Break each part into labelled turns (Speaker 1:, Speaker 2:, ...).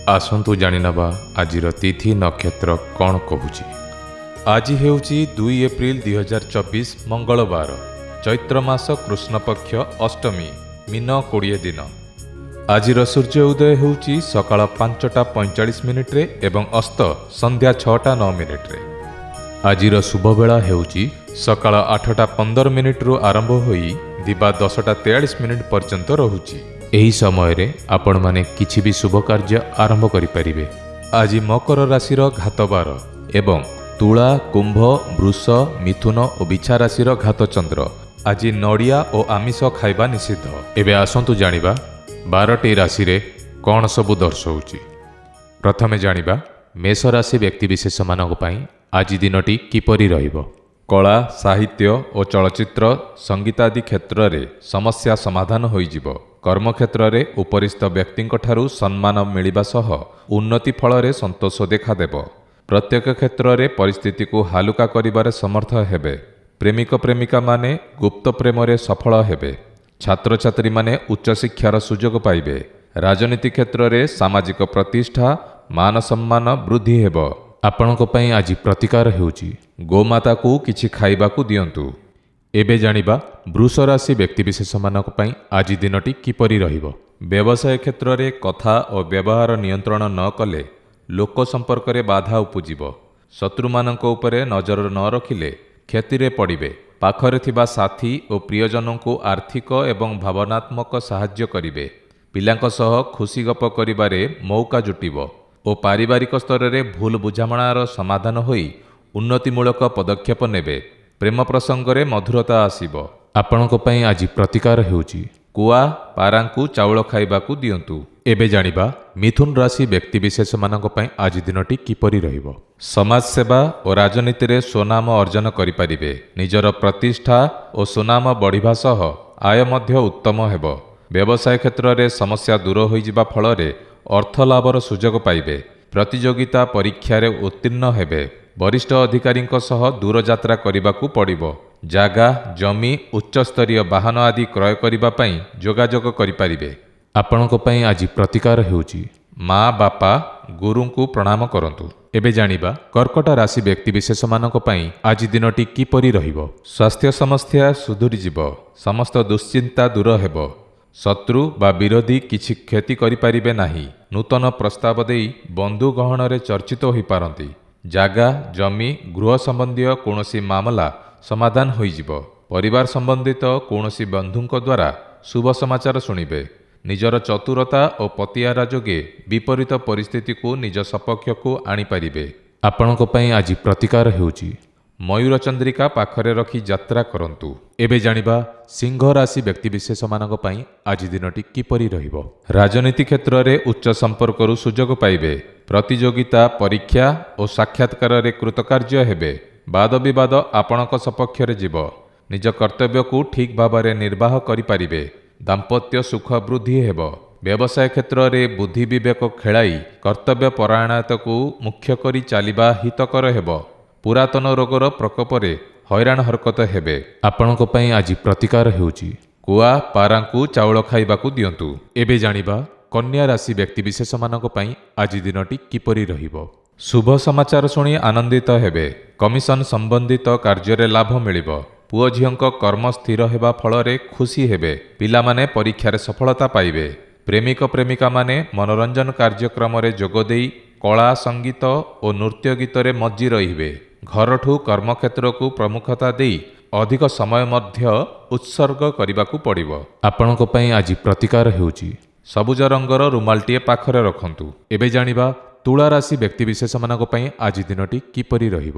Speaker 1: ଆସନ୍ତୁ ଜାଣିନେବା ଆଜିର ତିଥି ନକ୍ଷତ୍ର କ'ଣ କହୁଛି। ଆଜି ହେଉଛି 2 ଏପ୍ରିଲ 2024 ମଙ୍ଗଳବାର, ଚୈତ୍ର ମାସ କୃଷ୍ଣପକ୍ଷ ଅଷ୍ଟମୀ, ମୀନ 20 ଦିନ। ଆଜିର ସୂର୍ଯ୍ୟ ଉଦୟ ହେଉଛି ସକାଳ 5:45 ଏବଂ ଅସ୍ତ ସନ୍ଧ୍ୟା 6:09। ଆଜିର ଶୁଭବେଳା ହେଉଛି ସକାଳ 8:15 ଆରମ୍ଭ ହୋଇ ଦିବା 10:43 ପର୍ଯ୍ୟନ୍ତ ରହୁଛି। ଏହି ସମୟରେ ଆପଣମାନେ କିଛି ବି ଶୁଭ କାର୍ଯ୍ୟ ଆରମ୍ଭ କରିପାରିବେ। ଆଜି ମକର ରାଶିର ଘାତବାର ଏବଂ ତୁଳା, କୁମ୍ଭ, ବୃଷ, ମିଥୁନ ଓ ବିଛା ରାଶିର ଘାତଚନ୍ଦ୍ର। ଆଜି ନଡ଼ିଆ ଓ ଆମିଷ ଖାଇବା ନିଷିଦ୍ଧ। ଏବେ ଆସନ୍ତୁ ଜାଣିବା 12ଟି ରାଶିରେ କ'ଣ ସବୁ ଦର୍ଶାଉଛି। ପ୍ରଥମେ ଜାଣିବା ମେଷ ରାଶି ବ୍ୟକ୍ତିବିଶେଷମାନଙ୍କ ପାଇଁ ଆଜି ଦିନଟି କିପରି ରହିବ। କଳା, ସାହିତ୍ୟ ଓ ଚଳଚ୍ଚିତ୍ର, ସଙ୍ଗୀତ ଆଦି କ୍ଷେତ୍ରରେ ସମସ୍ୟା ସମାଧାନ ହୋଇଯିବ। କର୍ମକ୍ଷେତ୍ରରେ ଉପରିସ୍ଥ ବ୍ୟକ୍ତିଙ୍କଠାରୁ ସମ୍ମାନ ମିଳିବା ସହ ଉନ୍ନତି ଫଳରେ ସନ୍ତୋଷ ଦେଖାଦେବ। ପ୍ରତ୍ୟେକ କ୍ଷେତ୍ରରେ ପରିସ୍ଥିତିକୁ ହାଲୁକା କରିବାରେ ସମର୍ଥ ହେବେ। ପ୍ରେମିକ ପ୍ରେମିକାମାନେ ଗୁପ୍ତ ପ୍ରେମରେ ସଫଳ ହେବେ। ଛାତ୍ରଛାତ୍ରୀମାନେ ଉଚ୍ଚଶିକ୍ଷାର ସୁଯୋଗ ପାଇବେ। ରାଜନୀତି କ୍ଷେତ୍ରରେ ସାମାଜିକ ପ୍ରତିଷ୍ଠା, ମାନ ସମ୍ମାନ ବୃଦ୍ଧି ହେବ। ଆପଣଙ୍କ ପାଇଁ ଆଜି ପ୍ରତିକାର ହେଉଛି ଗୋମାତାକୁ କିଛି ଖାଇବାକୁ ଦିଅନ୍ତୁ। ଏବେ ଜାଣିବା ବୃଷ ରାଶି ବ୍ୟକ୍ତିବିଶେଷମାନଙ୍କ ପାଇଁ ଆଜି ଦିନଟି କିପରି ରହିବ। ବ୍ୟବସାୟ କ୍ଷେତ୍ରରେ କଥା ଓ ବ୍ୟବହାର ନିୟନ୍ତ୍ରଣ ନ କଲେ ଲୋକ ସମ୍ପର୍କରେ ବାଧା ଉପୁଜିବ। ଶତ୍ରୁମାନଙ୍କ ଉପରେ ନଜର ନ ରଖିଲେ କ୍ଷତିରେ ପଡ଼ିବେ। ପାଖରେ ଥିବା ସାଥୀ ଓ ପ୍ରିୟଜନଙ୍କୁ ଆର୍ଥିକ ଏବଂ ଭାବନାତ୍ମକ ସାହାଯ୍ୟ କରିବେ। ପିଲାଙ୍କ ସହ ଖୁସି ଗପ କରିବାରେ ମୌକା ଜୁଟିବ ଓ ପାରିବାରିକ ସ୍ତରରେ ଭୁଲ ବୁଝାମଣାର ସମାଧାନ ହୋଇ ଉନ୍ନତିମୂଳକ ପଦକ୍ଷେପ ନେବେ। ପ୍ରେମ ପ୍ରସଙ୍ଗରେ ମଧୁରତା ଆସିବ। ଆପଣଙ୍କ ପାଇଁ ଆଜି ପ୍ରତିକାର ହେଉଛି କୁଆ, ପାରାଙ୍କୁ ଚାଉଳ ଖାଇବାକୁ ଦିଅନ୍ତୁ। ଏବେ ଜାଣିବା ମିଥୁନ ରାଶି ବ୍ୟକ୍ତିବିଶେଷମାନଙ୍କ ପାଇଁ ଆଜି ଦିନଟି କିପରି ରହିବ। ସମାଜସେବା ଓ ରାଜନୀତିରେ ସୁନାମ ଅର୍ଜନ କରିପାରିବେ। ନିଜର ପ୍ରତିଷ୍ଠା ଓ ସୁନାମ ବଢ଼ିବା ସହ ଆୟ ମଧ୍ୟ ଉତ୍ତମ ହେବ। ବ୍ୟବସାୟ କ୍ଷେତ୍ରରେ ସମସ୍ୟା ଦୂର ହୋଇଯିବା ଫଳରେ ଅର୍ଥ ଲାଭର ସୁଯୋଗ ପାଇବେ। ପ୍ରତିଯୋଗିତା ପରୀକ୍ଷାରେ ଉତ୍ତୀର୍ଣ୍ଣ ହେବେ। ବରିଷ୍ଠ ଅଧିକାରୀଙ୍କ ସହ ଦୂରଯାତ୍ରା କରିବାକୁ ପଡ଼ିବ। ଜାଗା, ଜମି, ଉଚ୍ଚସ୍ତରୀୟ ବାହନ ଆଦି କ୍ରୟ କରିବା ପାଇଁ ଯୋଗାଯୋଗ କରିପାରିବେ। ଆପଣଙ୍କ ପାଇଁ ଆଜି ପ୍ରତିକାର ହେଉଛି ମା, ବାପା, ଗୁରୁଙ୍କୁ ପ୍ରଣାମ କରନ୍ତୁ। ଏବେ ଜାଣିବା କର୍କଟ ରାଶି ବ୍ୟକ୍ତିବିଶେଷମାନଙ୍କ ପାଇଁ ଆଜି ଦିନଟି କିପରି ରହିବ। ସ୍ୱାସ୍ଥ୍ୟ ସମସ୍ୟା ସୁଧୁରିଯିବ। ସମସ୍ତ ଦୁଶ୍ଚିନ୍ତା ଦୂର ହେବ। ଶତ୍ରୁ ବା ବିରୋଧୀ କିଛି କ୍ଷତି କରିପାରିବେ ନାହିଁ। ନୂତନ ପ୍ରସ୍ତାବ ଦେଇ ବନ୍ଧୁ ଗହଣରେ ଚର୍ଚ୍ଚିତ ହୋଇପାରନ୍ତି। ଜାଗା, ଜମି, ଗୃହ ସମ୍ବନ୍ଧୀୟ କୌଣସି ମାମଲା ସମାଧାନ ହୋଇଯିବ। ପରିବାର ସମ୍ବନ୍ଧିତ କୌଣସି ବନ୍ଧୁଙ୍କ ଦ୍ୱାରା ଶୁଭ ସମାଚାର ଶୁଣିବେ। ନିଜର ଚତୁରତା ଓ ପତିଆରା ଯୋଗେ ବିପରୀତ ପରିସ୍ଥିତିକୁ ନିଜ ସପକ୍ଷକୁ ଆଣିପାରିବେ। ଆପଣଙ୍କ ପାଇଁ ଆଜି ପ୍ରତିକାର ହେଉଛି ମୟୂର ଚନ୍ଦ୍ରିକା ପାଖରେ ରଖି ଯାତ୍ରା କରନ୍ତୁ। ଏବେ ଜାଣିବା ସିଂହ ରାଶି ବ୍ୟକ୍ତିବିଶେଷମାନଙ୍କ ପାଇଁ ଆଜି ଦିନଟି କିପରି ରହିବ। ରାଜନୀତି କ୍ଷେତ୍ରରେ ଉଚ୍ଚ ସମ୍ପର୍କରୁ ସୁଯୋଗ ପାଇବେ। ପ୍ରତିଯୋଗିତା, ପରୀକ୍ଷା ଓ ସାକ୍ଷାତକାରରେ କୃତକାର୍ଯ୍ୟ ହେବେ। ବାଦବିବାଦ ଆପଣଙ୍କ ସପକ୍ଷରେ ଯିବ। ନିଜ କର୍ତ୍ତବ୍ୟକୁ ଠିକ୍ ଭାବରେ ନିର୍ବାହ କରିପାରିବେ। ଦାମ୍ପତ୍ୟ ସୁଖ ବୃଦ୍ଧି ହେବ। ବ୍ୟବସାୟ କ୍ଷେତ୍ରରେ ବୁଦ୍ଧି ବିବେକ ଖେଳାଇ କର୍ତ୍ତବ୍ୟ ପରାୟଣତାକୁ ମୁଖ୍ୟ କରି ଚାଲିବା ହିତକର ହେବ। ପୁରାତନ ରୋଗର ପ୍ରକୋପରେ ହଇରାଣ ହରକତ ହେବେ। ଆପଣଙ୍କ ପାଇଁ ଆଜି ପ୍ରତିକାର ହେଉଛି କୁଆ, ପାରାଙ୍କୁ ଚାଉଳ ଖାଇବାକୁ ଦିଅନ୍ତୁ। ଏବେ ଜାଣିବା କନ୍ୟା ରାଶି ବ୍ୟକ୍ତିବିଶେଷମାନଙ୍କ ପାଇଁ ଆଜି ଦିନଟି କିପରି ରହିବ। ଶୁଭ ସମାଚାର ଶୁଣି ଆନନ୍ଦିତ ହେବେ। କମିଶନ ସମ୍ବନ୍ଧିତ କାର୍ଯ୍ୟରେ ଲାଭ ମିଳିବ। ପୁଅ ଝିଅଙ୍କ କର୍ମ ସ୍ଥିର ହେବା ଫଳରେ ଖୁସି ହେବେ। ପିଲାମାନେ ପରୀକ୍ଷାରେ ସଫଳତା ପାଇବେ। ପ୍ରେମିକ ପ୍ରେମିକାମାନେ ମନୋରଞ୍ଜନ କାର୍ଯ୍ୟକ୍ରମରେ ଯୋଗଦେଇ କଳା, ସଙ୍ଗୀତ ଓ ନୃତ୍ୟ ଗୀତରେ ମଜ୍ଜି ରହିବେ। ଘରଠୁ କର୍ମକ୍ଷେତ୍ରକୁ ପ୍ରମୁଖତା ଦେଇ ଅଧିକ ସମୟ ମଧ୍ୟ ଉତ୍ସର୍ଗ କରିବାକୁ ପଡ଼ିବ। ଆପଣଙ୍କ ପାଇଁ ଆଜି ପ୍ରତିକାର ହେଉଛି ସବୁଜ ରଙ୍ଗର ରୁମାଲଟିଏ ପାଖରେ ରଖନ୍ତୁ। ଏବେ ଜାଣିବା ତୁଳା ରାଶି ବ୍ୟକ୍ତିବିଶେଷମାନଙ୍କ ପାଇଁ ଆଜି ଦିନଟି କିପରି ରହିବ।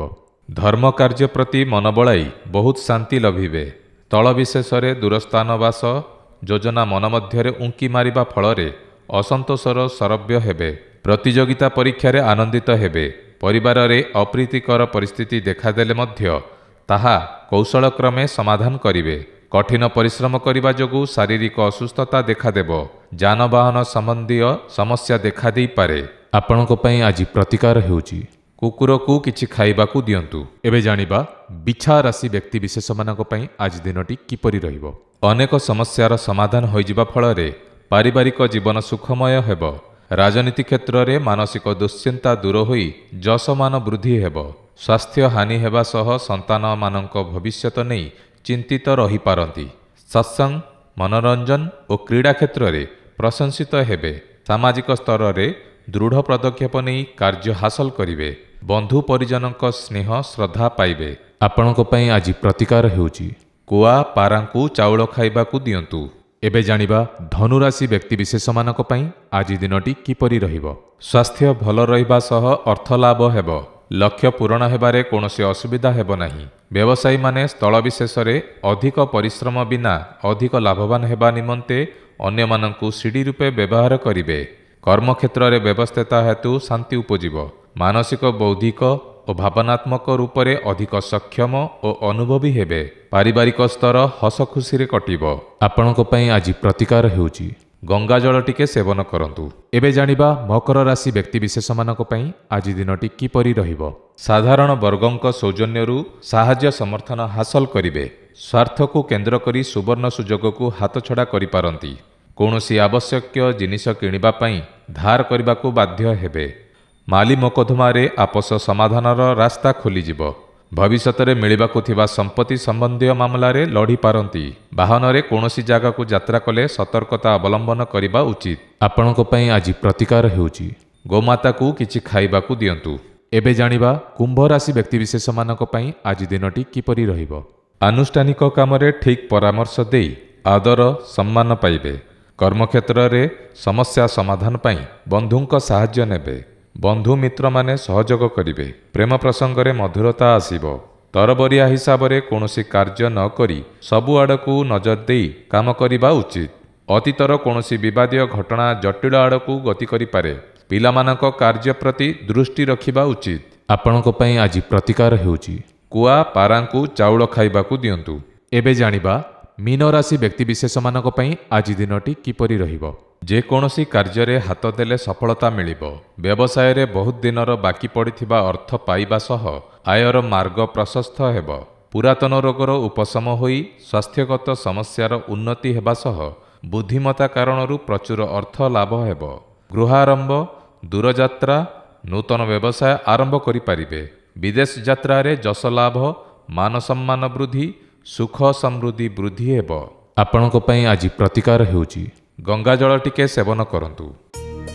Speaker 1: ଧର୍ମ କାର୍ଯ୍ୟ ପ୍ରତି ମନ ବଳାଇ ବହୁତ ଶାନ୍ତି ଲଭିବେ। ସ୍ଥଳ ବିଶେଷରେ ଦୂରସ୍ଥାନବାସ ଯୋଜନା ମନ ମଧ୍ୟରେ ଉଙ୍କି ମାରିବା ଫଳରେ ଅସନ୍ତୋଷର ସରବ୍ୟ ହେବେ। ପ୍ରତିଯୋଗିତା ପରୀକ୍ଷାରେ ଆନନ୍ଦିତ ହେବେ। ପରିବାରରେ ଅପ୍ରୀତିକର ପରିସ୍ଥିତି ଦେଖାଦେଲେ ମଧ୍ୟ ତାହା କୌଶଳକ୍ରମେ ସମାଧାନ କରିବେ। କଠିନ ପରିଶ୍ରମ କରିବା ଯୋଗୁଁ ଶାରୀରିକ ଅସୁସ୍ଥତା ଦେଖାଦେବ। ଯାନବାହନ ସମ୍ବନ୍ଧୀୟ ସମସ୍ୟା ଦେଖାଦେଇପାରେ। ଆପଣଙ୍କ ପାଇଁ ଆଜି ପ୍ରତିକାର ହେଉଛି କୁକୁରକୁ କିଛି ଖାଇବାକୁ ଦିଅନ୍ତୁ। ଏବେ ଜାଣିବା ବିଛା ରାଶି ବ୍ୟକ୍ତିବିଶେଷମାନଙ୍କ ପାଇଁ ଆଜି ଦିନଟି କିପରି ରହିବ। ଅନେକ ସମସ୍ୟାର ସମାଧାନ ହୋଇଯିବା ଫଳରେ ପାରିବାରିକ ଜୀବନ ସୁଖମୟ ହେବ। ରାଜନୀତି କ୍ଷେତ୍ରରେ ମାନସିକ ଦୁଶ୍ଚିନ୍ତା ଦୂର ହୋଇ ଯଶମାନ ବୃଦ୍ଧି ହେବ। ସ୍ୱାସ୍ଥ୍ୟ ହାନି ହେବା ସହ ସନ୍ତାନମାନଙ୍କ ଭବିଷ୍ୟତ ନେଇ ଚିନ୍ତିତ ରହିପାରନ୍ତି। ସତ୍ସଙ୍ଗ, ମନୋରଞ୍ଜନ ଓ କ୍ରୀଡ଼ା କ୍ଷେତ୍ରରେ ପ୍ରଶଂସିତ ହେବେ। ସାମାଜିକ ସ୍ତରରେ ଦୃଢ଼ ପଦକ୍ଷେପ ନେଇ କାର୍ଯ୍ୟ ହାସଲ କରିବେ। ବନ୍ଧୁ ପରିଜନଙ୍କ ସ୍ନେହ ଶ୍ରଦ୍ଧା ପାଇବେ। ଆପଣଙ୍କ ପାଇଁ ଆଜି ପ୍ରତିକାର ହେଉଛି କୁଆ ପାରାଙ୍କୁ ଚାଉଳ ଖାଇବାକୁ ଦିଅନ୍ତୁ। ଏବେ ଜାଣିବା ଧନୁରାଶି ବ୍ୟକ୍ତିବିଶେଷମାନଙ୍କ ପାଇଁ ଆଜି ଦିନଟି କିପରି ରହିବ। ସ୍ୱାସ୍ଥ୍ୟ ଭଲ ରହିବା ସହ ଅର୍ଥ ଲାଭ ହେବ। ଲକ୍ଷ୍ୟ ପୂରଣ ହେବାରେ କୌଣସି ଅସୁବିଧା ହେବ ନାହିଁ। ବ୍ୟବସାୟୀମାନେ ସ୍ଥଳ ବିଶେଷରେ ଅଧିକ ପରିଶ୍ରମ ବିନା ଅଧିକ ଲାଭବାନ ହେବା ନିମନ୍ତେ ଅନ୍ୟମାନଙ୍କୁ ସିଡ଼ି ରୂପେ ବ୍ୟବହାର କରିବେ। କର୍ମକ୍ଷେତ୍ରରେ ବ୍ୟବସ୍ଥିତା ହେତୁ ଶାନ୍ତି ଉପୁଜିବ। ମାନସିକ, ବୌଦ୍ଧିକ ଓ ଭାବନାତ୍ମକ ରୂପରେ ଅଧିକ ସକ୍ଷମ ଓ ଅନୁଭବୀ ହେବେ। ପାରିବାରିକ ସ୍ତର ହସ ଖୁସିରେ କଟିବ। ଆପଣଙ୍କ ପାଇଁ ଆଜି ପ୍ରତିକାର ହେଉଛି ଗଙ୍ଗାଜଳ ଟିକେ ସେବନ କରନ୍ତୁ। ଏବେ ଜାଣିବା ମକର ରାଶି ବ୍ୟକ୍ତିବିଶେଷମାନଙ୍କ ପାଇଁ ଆଜି ଦିନଟି କିପରି ରହିବ। ସାଧାରଣ ବର୍ଗଙ୍କ ସୌଜନ୍ୟରୁ ସାହାଯ୍ୟ ସମର୍ଥନ ହାସଲ କରିବେ। ସ୍ୱାର୍ଥକୁ କେନ୍ଦ୍ର କରି ସୁବର୍ଣ୍ଣ ସୁଯୋଗକୁ ହାତଛଡ଼ା କରିପାରନ୍ତି। କୌଣସି ଆବଶ୍ୟକୀୟ ଜିନିଷ କିଣିବା ପାଇଁ ଧାର କରିବାକୁ ବାଧ୍ୟ ହେବେ। ମାଲି ମୋକଦ୍ଦମାରେ ଆପୋଷ ସମାଧାନର ରାସ୍ତା ଖୋଲିଯିବ। ଭବିଷ୍ୟତରେ ମିଳିବାକୁ ଥିବା ସମ୍ପତ୍ତି ସମ୍ବନ୍ଧୀୟ ମାମଲାରେ ଲଢ଼ିପାରନ୍ତି। ବାହନରେ କୌଣସି ଜାଗାକୁ ଯାତ୍ରା କଲେ ସତର୍କତା ଅବଲମ୍ବନ କରିବା ଉଚିତ। ଆପଣଙ୍କ ପାଇଁ ଆଜି ପ୍ରତିକାର ହେଉଛି ଗୋମାତାକୁ କିଛି ଖାଇବାକୁ ଦିଅନ୍ତୁ। ଏବେ ଜାଣିବା କୁମ୍ଭ ରାଶି ବ୍ୟକ୍ତିବିଶେଷମାନଙ୍କ ପାଇଁ ଆଜି ଦିନଟି କିପରି ରହିବ। ଆନୁଷ୍ଠାନିକ କାମରେ ଠିକ୍ ପରାମର୍ଶ ଦେଇ ଆଦର ସମ୍ମାନ ପାଇବେ। କର୍ମକ୍ଷେତ୍ରରେ ସମସ୍ୟା ସମାଧାନ ପାଇଁ ବନ୍ଧୁଙ୍କ ସାହାଯ୍ୟ ନେବେ। ବନ୍ଧୁ ମିତ୍ରମାନେ ସହଯୋଗ କରିବେ। ପ୍ରେମ ପ୍ରସଙ୍ଗରେ ମଧୁରତା ଆସିବ। ତରବରିଆ ହିସାବରେ କୌଣସି କାର୍ଯ୍ୟ ନ କରି ସବୁ ଆଡ଼କୁ ନଜର ଦେଇ କାମ କରିବା ଉଚିତ। ଅତୀତର କୌଣସି ବିବାଦୀୟ ଘଟଣା ଜଟିଳ ଆଡ଼କୁ ଗତି କରିପାରେ। ପିଲାମାନଙ୍କ କାର୍ଯ୍ୟ ପ୍ରତି ଦୃଷ୍ଟି ରଖିବା ଉଚିତ। ଆପଣଙ୍କ ପାଇଁ ଆଜି ପ୍ରତିକାର ହେଉଛି କୁଆ ପାରାଙ୍କୁ ଚାଉଳ ଖାଇବାକୁ ଦିଅନ୍ତୁ। ଏବେ ଜାଣିବା ମୀନ ରାଶି ବ୍ୟକ୍ତିବିଶେଷମାନଙ୍କ ପାଇଁ ଆଜି ଦିନଟି କିପରି ରହିବ। ଯେକୌଣସି କାର୍ଯ୍ୟରେ ହାତ ଦେଲେ ସଫଳତା ମିଳିବ। ବ୍ୟବସାୟରେ ବହୁତ ଦିନର ବାକି ପଡ଼ିଥିବା ଅର୍ଥ ପାଇବା ସହ ଆୟର ମାର୍ଗ ପ୍ରଶସ୍ତ ହେବ। ପୁରାତନ ରୋଗର ଉପଶମ ହୋଇ ସ୍ୱାସ୍ଥ୍ୟଗତ ସମସ୍ୟାର ଉନ୍ନତି ହେବା ସହ ବୁଦ୍ଧିମତା କାରଣରୁ ପ୍ରଚୁର ଅର୍ଥ ଲାଭ ହେବ। ଗୃହାରମ୍ଭ, ଦୂରଯାତ୍ରା, ନୂତନ ବ୍ୟବସାୟ ଆରମ୍ଭ କରିପାରିବେ। ବିଦେଶ ଯାତ୍ରାରେ ଯଶ ଲାଭ, ମାନ ସମ୍ମାନ ବୃଦ୍ଧି, ସୁଖ ସମୃଦ୍ଧି ବୃଦ୍ଧି ହେବ। ଆପଣଙ୍କ ପାଇଁ ଆଜି ପ୍ରତିକାର ହେଉଛି ଗଙ୍ଗାଜଳ ଟିକେ ସେବନ କରନ୍ତୁ।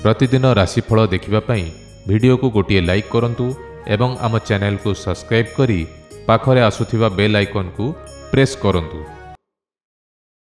Speaker 1: ପ୍ରତିଦିନ ରାଶିଫଳ ଦେଖିବା ପାଇଁ ଭିଡ଼ିଓକୁ ଗୋଟିଏ ଲାଇକ୍ କରନ୍ତୁ ଏବଂ ଆମ ଚ୍ୟାନେଲକୁ ସବସ୍କ୍ରାଇବ୍ କରି ପାଖରେ ଆସୁଥିବା ବେଲ୍ ଆଇକନ୍କୁ ପ୍ରେସ୍ କରନ୍ତୁ।